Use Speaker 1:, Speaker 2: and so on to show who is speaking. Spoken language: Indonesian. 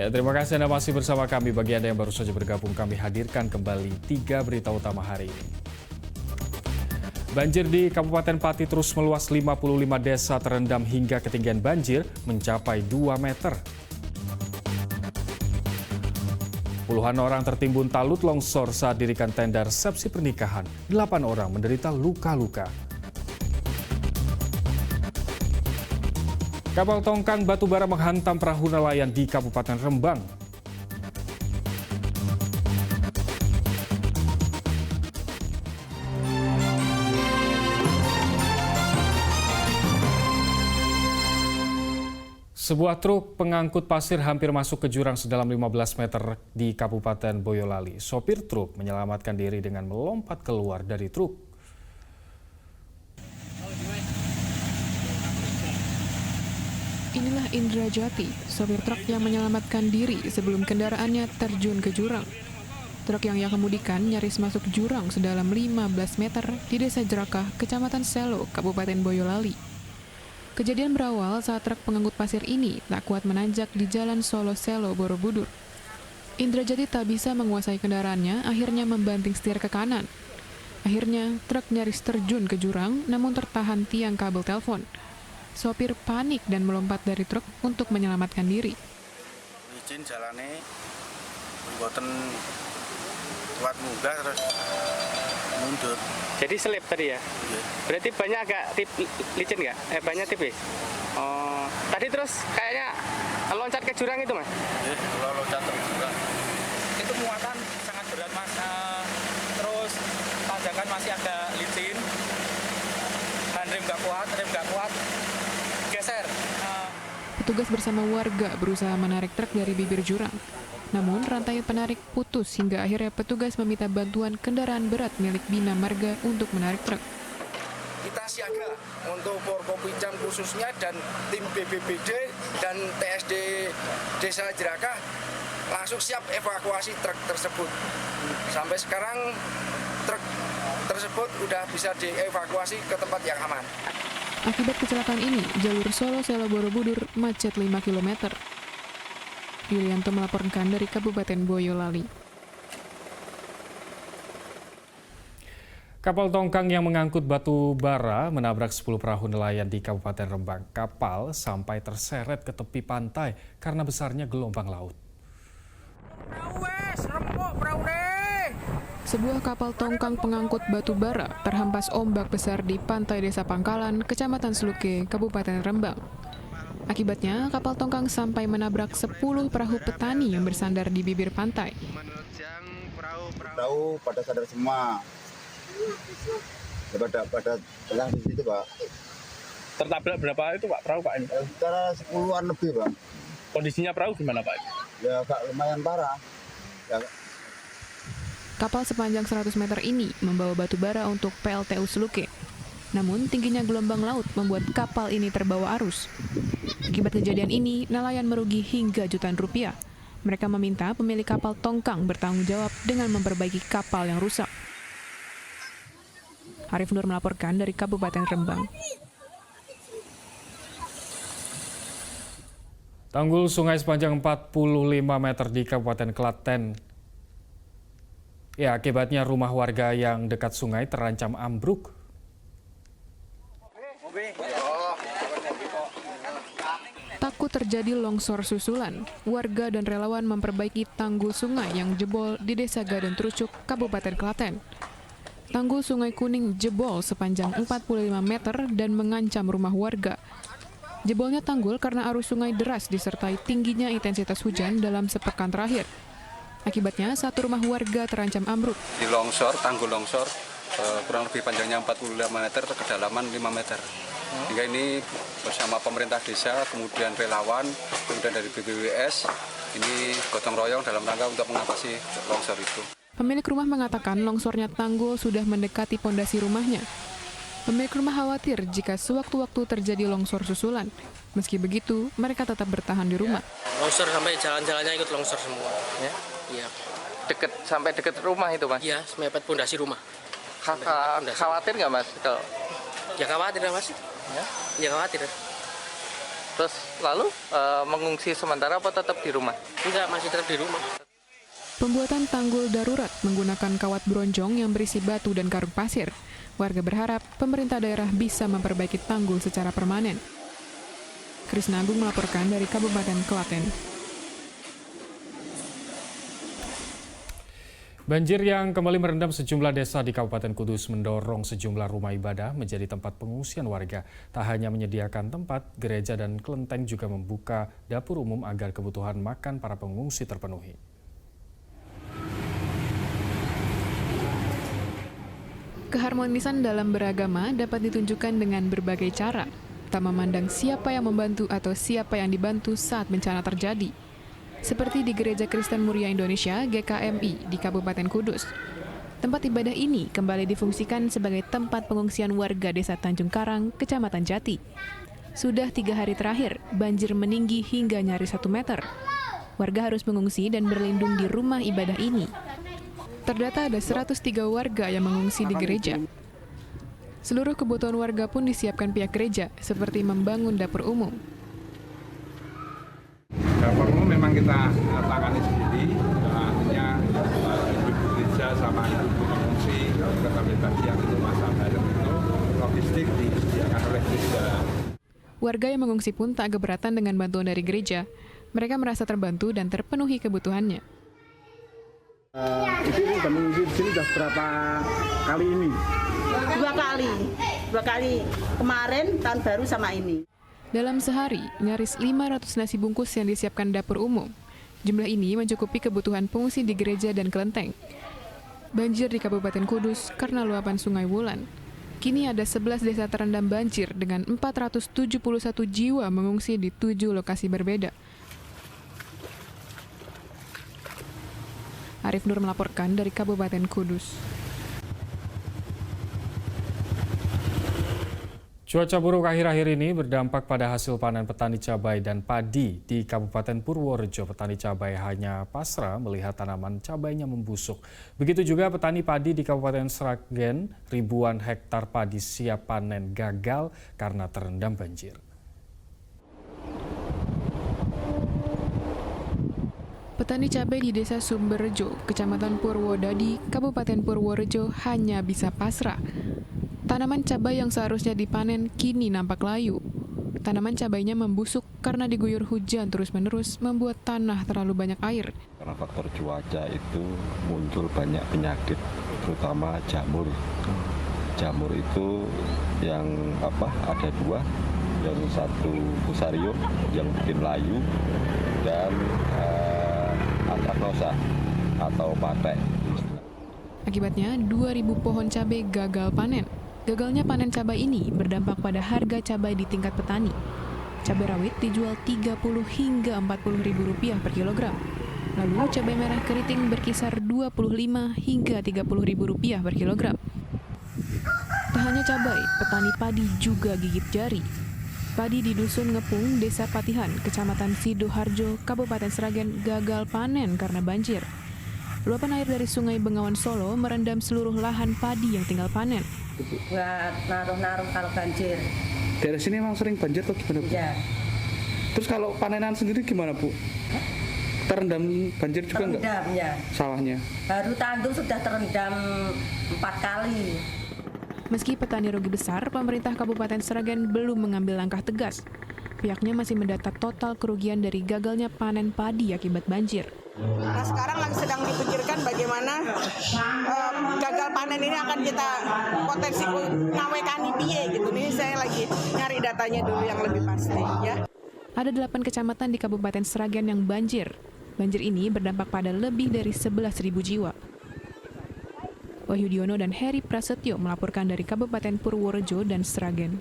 Speaker 1: Ya, terima kasih Anda masih bersama kami. Bagi Anda yang baru saja bergabung, kami hadirkan kembali 3 berita utama hari ini. Banjir di Kabupaten Pati terus meluas, 55 desa terendam hingga ketinggian banjir mencapai 2 meter. Puluhan orang tertimbun talut longsor saat dirikan tenda resepsi pernikahan. 8 orang menderita luka-luka. Kapal tongkang batubara menghantam perahu nelayan di Kabupaten Rembang. Sebuah truk pengangkut pasir hampir masuk ke jurang sedalam 15 meter di Kabupaten Boyolali. Sopir truk menyelamatkan diri dengan melompat keluar dari truk.
Speaker 2: Inilah Indra Jati, sopir truk yang menyelamatkan diri sebelum kendaraannya terjun ke jurang. Truk yang ia kemudikan nyaris masuk jurang sedalam 15 meter di Desa Jerakah, Kecamatan Selo, Kabupaten Boyolali. Kejadian berawal saat truk pengangkut pasir ini tak kuat menanjak di Jalan Solo-Selo, Borobudur. Indra Jati tak bisa menguasai kendaraannya, akhirnya membanting setir ke kanan. Akhirnya, truk nyaris terjun ke jurang, namun tertahan tiang kabel telepon. Sopir panik dan melompat dari truk untuk menyelamatkan diri.
Speaker 3: Izin jalane, mboten kuat munggah terus mundur.
Speaker 4: Jadi selip tadi ya?
Speaker 3: Iya.
Speaker 4: Berarti banyak agak licin nggak? Banyak tipis? Oh, tadi terus kayaknya loncat ke jurang itu, Mas?
Speaker 3: Iya, kalau loncat ke jurang.
Speaker 5: Itu muatan sangat berat, Mas. Terus tanjakan masih agak licin. Rem nggak kuat, geser.
Speaker 2: Petugas bersama warga berusaha menarik truk dari bibir jurang. Namun rantai penarik putus hingga akhirnya petugas meminta bantuan kendaraan berat milik Bina Marga untuk menarik truk.
Speaker 3: Kita siaga untuk Forkopimda khususnya dan tim BPBD dan TSD Desa Jerakah langsung siap evakuasi truk tersebut. Sampai sekarang truk tersebut sudah bisa dievakuasi ke tempat yang aman.
Speaker 2: Akibat kecelakaan ini, jalur Solo-Selo Borobudur macet 5 km. Yulianto melaporkan dari Kabupaten Boyolali.
Speaker 1: Kapal tongkang yang mengangkut batu bara menabrak 10 perahu nelayan di Kabupaten Rembang. Kapal sampai terseret ke tepi pantai karena besarnya gelombang laut.
Speaker 2: Sebuah kapal tongkang pengangkut batu bara terhempas ombak besar di pantai Desa Pangkalan, Kecamatan Sluke, Kabupaten Rembang. Akibatnya, kapal tongkang sampai menabrak 10 perahu petani yang bersandar di bibir pantai.
Speaker 6: Perahu pada sadar semua. Pada tengah di situ, Pak.
Speaker 5: Tertabrak berapa itu, Pak, perahu, Pak? Ini?
Speaker 6: Sekitar 10-an lebih, Pak.
Speaker 5: Kondisinya perahu gimana, Pak?
Speaker 6: Ya, agak lumayan parah. Ya.
Speaker 2: Kapal sepanjang 100 meter ini membawa batu bara untuk PLTU Sluke. Namun, tingginya gelombang laut membuat kapal ini terbawa arus. Akibat kejadian ini, nelayan merugi hingga jutaan rupiah. Mereka meminta pemilik kapal tongkang bertanggung jawab dengan memperbaiki kapal yang rusak. Arif Nur melaporkan dari Kabupaten Rembang.
Speaker 1: Tanggul sungai sepanjang 45 meter di Kabupaten Klaten. Ya, akibatnya rumah warga yang dekat sungai terancam ambruk.
Speaker 2: Takut terjadi longsor susulan, warga dan relawan memperbaiki tanggul sungai yang jebol di Desa Gadon Trucuk, Kabupaten Klaten. Tanggul Sungai Kuning jebol sepanjang 45 meter dan mengancam rumah warga. Jebolnya tanggul karena arus sungai deras disertai tingginya intensitas hujan dalam sepekan terakhir. Akibatnya, satu rumah warga terancam ambruk.
Speaker 7: Di longsor, tanggul longsor, kurang lebih panjangnya 45 meter, kedalaman 5 meter. Hingga ini bersama pemerintah desa, kemudian relawan, kemudian dari BPWS, ini gotong royong dalam rangka untuk mengatasi longsor itu.
Speaker 2: Pemilik rumah mengatakan longsornya tanggul sudah mendekati pondasi rumahnya. Pemilik rumah khawatir jika sewaktu-waktu terjadi longsor susulan. Meski begitu, mereka tetap bertahan di rumah.
Speaker 8: Longsor sampai jalan-jalannya ikut longsor semua.
Speaker 4: Ya?
Speaker 8: Iya.
Speaker 4: Sampai deket rumah itu, Mas?
Speaker 8: Iya, mepet pondasi rumah.
Speaker 4: Khawatir nggak, Mas? Kalau...
Speaker 8: Ya khawatir, Mas.
Speaker 4: Ya?
Speaker 8: Ya khawatir.
Speaker 9: Terus lalu mengungsi sementara apa tetap di rumah?
Speaker 8: Enggak, masih tetap di rumah.
Speaker 2: Pembuatan tanggul darurat menggunakan kawat bronjong yang berisi batu dan karung pasir. Warga berharap pemerintah daerah bisa memperbaiki tanggul secara permanen. Krisna Agung melaporkan dari Kabupaten Klaten.
Speaker 1: Banjir yang kembali merendam sejumlah desa di Kabupaten Kudus mendorong sejumlah rumah ibadah menjadi tempat pengungsian warga. Tak hanya menyediakan tempat, gereja dan kelenteng juga membuka dapur umum agar kebutuhan makan para pengungsi terpenuhi.
Speaker 2: Keharmonisan dalam beragama dapat ditunjukkan dengan berbagai cara, tak memandang siapa yang membantu atau siapa yang dibantu saat bencana terjadi. Seperti di Gereja Kristen Muria Indonesia (GKMI) di Kabupaten Kudus. Tempat ibadah ini kembali difungsikan sebagai tempat pengungsian warga Desa Tanjung Karang, Kecamatan Jati. Sudah 3 hari terakhir, banjir meninggi hingga nyaris 1 meter. Warga harus mengungsi dan berlindung di rumah ibadah ini. Terdata ada 103 warga yang mengungsi di gereja. Seluruh kebutuhan warga pun disiapkan pihak gereja, seperti membangun dapur umum.
Speaker 10: Dapur umum memang kita tangani sendiri, artinya ibu gereja sama ibu pengungsi, kita minta siang itu masak bareng itu, logistik disediakan oleh gereja.
Speaker 2: Warga yang mengungsi pun tak keberatan dengan bantuan dari gereja. Mereka merasa terbantu dan terpenuhi kebutuhannya.
Speaker 11: Ibu udah mengungsi di sini sudah berapa kali ini?
Speaker 12: 2 kali kemarin tahun baru sama ini.
Speaker 2: Dalam sehari, nyaris 500 nasi bungkus yang disiapkan dapur umum. Jumlah ini mencukupi kebutuhan pengungsi di gereja dan kelenteng. Banjir di Kabupaten Kudus karena luapan Sungai Wulan. Kini ada 11 desa terendam banjir dengan 471 jiwa mengungsi di 7 lokasi berbeda. Arif Nur melaporkan dari Kabupaten Kudus.
Speaker 1: Cuaca buruk akhir-akhir ini berdampak pada hasil panen petani cabai dan padi di Kabupaten Purworejo. Petani cabai hanya pasrah melihat tanaman cabainya membusuk. Begitu juga petani padi di Kabupaten Sragen, ribuan hektar padi siap panen gagal karena terendam banjir.
Speaker 2: Petani cabai di Desa Sumberrejo, Kecamatan Purwodadi, Kabupaten Purworejo hanya bisa pasrah. Tanaman cabai yang seharusnya dipanen kini nampak layu. Tanaman cabainya membusuk karena diguyur hujan terus-menerus membuat tanah terlalu banyak air.
Speaker 13: Karena faktor cuaca itu muncul banyak penyakit, terutama jamur. Jamur itu yang ada 2, yang satu fusarium yang bikin layu dan antraknosa atau patek.
Speaker 2: Akibatnya 2.000 pohon cabai gagal panen. Gagalnya panen cabai ini berdampak pada harga cabai di tingkat petani. Cabai rawit dijual 30 hingga 40 ribu rupiah per kilogram. Lalu cabai merah keriting berkisar 25 hingga 30 ribu rupiah per kilogram. Tak hanya cabai, petani padi juga gigit jari. Padi di Dusun Ngepung, Desa Patihan, Kecamatan Sidoharjo, Kabupaten Sragen gagal panen karena banjir. Luapan air dari Sungai Bengawan Solo merendam seluruh lahan padi yang tinggal panen.
Speaker 12: Buat naruh-naruh kalau banjir.
Speaker 11: Daerah sini memang sering banjir atau gimana, Bu?
Speaker 12: Ya.
Speaker 11: Terus kalau panenan sendiri gimana, Bu? Terendam banjir juga nggak?
Speaker 12: Terendam, ya.
Speaker 11: Sawahnya?
Speaker 12: Baru tandur sudah terendam 4 kali.
Speaker 2: Meski petani rugi besar, pemerintah Kabupaten Sragen belum mengambil langkah tegas. Pihaknya masih mendata total kerugian dari gagalnya panen padi akibat banjir.
Speaker 14: Nah, sekarang lagi sedang dipikirkan bagaimana gagal panen ini akan kita potensi ngawekani piye gitu. Ini saya lagi nyari datanya dulu yang lebih pasti ya.
Speaker 2: Ada 8 kecamatan di Kabupaten Sragen yang banjir. Banjir ini berdampak pada lebih dari 11.000 jiwa. Wahyu Diono dan Heri Prasetyo melaporkan dari Kabupaten Purworejo dan Sragen.